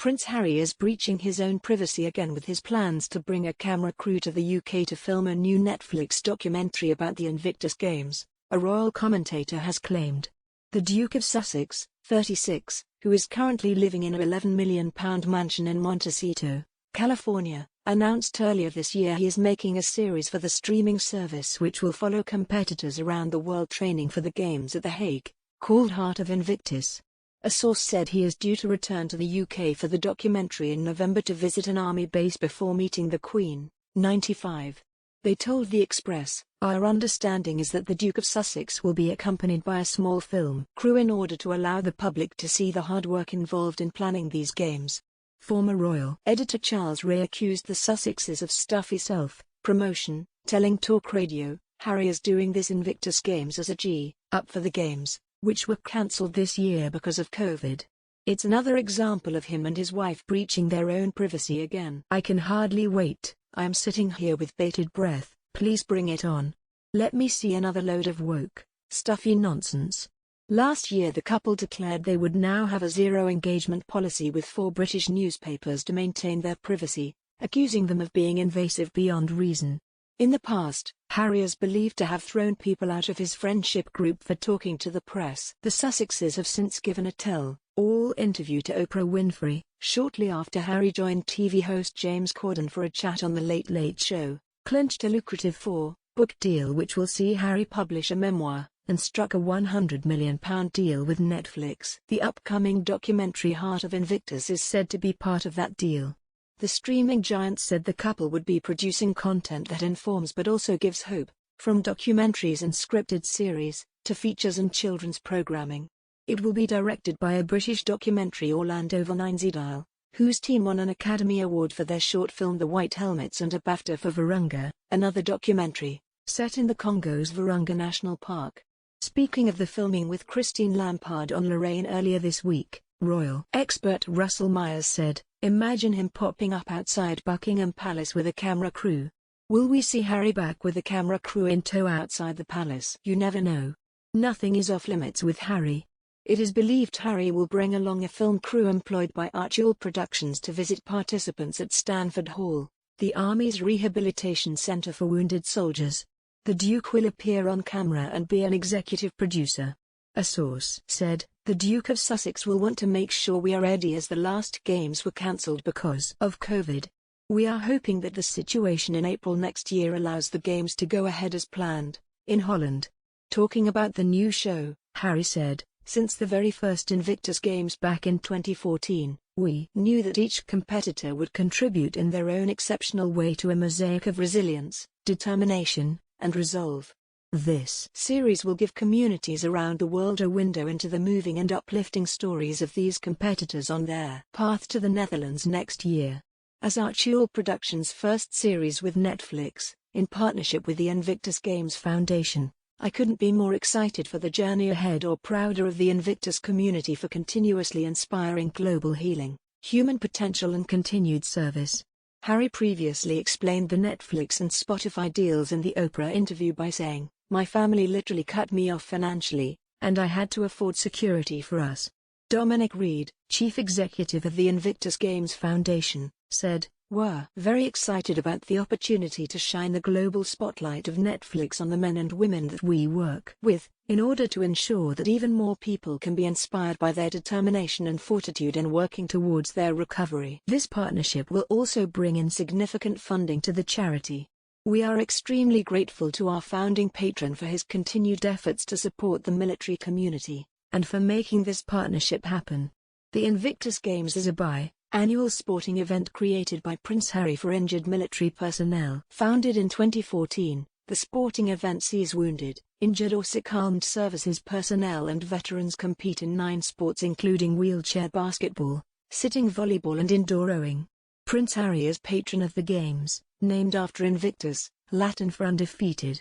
Prince Harry is breaching his own privacy again with his plans to bring a camera crew to the UK to film a new Netflix documentary about the Invictus Games, a royal commentator has claimed. The Duke of Sussex, 36, who is currently living in a £11 million mansion in Montecito, California, announced earlier this year he is making a series for the streaming service which will follow competitors around the world training for the games at The Hague, called Heart of Invictus. A source said he is due to return to the UK for the documentary in November to visit an army base before meeting the Queen, 95. They told The Express, "Our understanding is that the Duke of Sussex will be accompanied by a small film crew in order to allow the public to see the hard work involved in planning these games." Former royal editor Charles Ray accused the Sussexes of stuffy self-promotion, telling Talk Radio, "Harry is doing this Invictus Games as a G-up for the games, which were cancelled this year because of COVID. It's another example of him and his wife breaching their own privacy again. I can hardly wait. I am sitting here with bated breath. Please bring it on. Let me see another load of woke, stuffy nonsense." Last year the couple declared they would now have a zero-engagement policy with 4 British newspapers to maintain their privacy, accusing them of being invasive beyond reason. In the past, Harry is believed to have thrown people out of his friendship group for talking to the press. The Sussexes have since given a tell-all interview to Oprah Winfrey, shortly after Harry joined TV host James Corden for a chat on The Late Late Show, clinched a lucrative four-book deal which will see Harry publish a memoir, and struck a £100 million deal with Netflix. The upcoming documentary Heart of Invictus is said to be part of that deal. The streaming giant said the couple would be producing content that informs but also gives hope, from documentaries and scripted series, to features and children's programming. It will be directed by a British documentary Orlando Vanine, whose team won an Academy Award for their short film The White Helmets and a BAFTA for Virunga, another documentary, set in the Congo's Virunga National Park. Speaking of the filming with Christine Lampard on Lorraine earlier this week, royal expert Russell Myers said, "Imagine him popping up outside Buckingham Palace with a camera crew. Will we see Harry back with a camera crew in tow outside the palace? You never know. Nothing is off limits with Harry." It is believed Harry will bring along a film crew employed by Archewell Productions to visit participants at Stanford Hall, the Army's rehabilitation center for wounded soldiers. The Duke will appear on camera and be an executive producer. A source said, "The Duke of Sussex will want to make sure we are ready as the last games were cancelled because of COVID. We are hoping that the situation in April next year allows the games to go ahead as planned, in Holland." Talking about the new show, Harry said, "Since the very first Invictus Games back in 2014, we knew that each competitor would contribute in their own exceptional way to a mosaic of resilience, determination, and resolve. This series will give communities around the world a window into the moving and uplifting stories of these competitors on their path to the Netherlands next year." As Archewell Productions' first series with Netflix, in partnership with the Invictus Games Foundation, "I couldn't be more excited for the journey ahead or prouder of the Invictus community for continuously inspiring global healing, human potential and continued service." Harry previously explained the Netflix and Spotify deals in the Oprah interview by saying, "My family literally cut me off financially, and I had to afford security for us." Dominic Reed, chief executive of the Invictus Games Foundation, said, "We're very excited about the opportunity to shine the global spotlight of Netflix on the men and women that we work with, in order to ensure that even more people can be inspired by their determination and fortitude in working towards their recovery. This partnership will also bring in significant funding to the charity. We are extremely grateful to our founding patron for his continued efforts to support the military community, and for making this partnership happen." The Invictus Games is a bi-annual sporting event created by Prince Harry for injured military personnel. Founded in 2014, the sporting event sees wounded, injured or sick armed services personnel and veterans compete in 9 sports including wheelchair basketball, sitting volleyball and indoor rowing. Prince Harry is patron of the Games, named after Invictus, Latin for undefeated.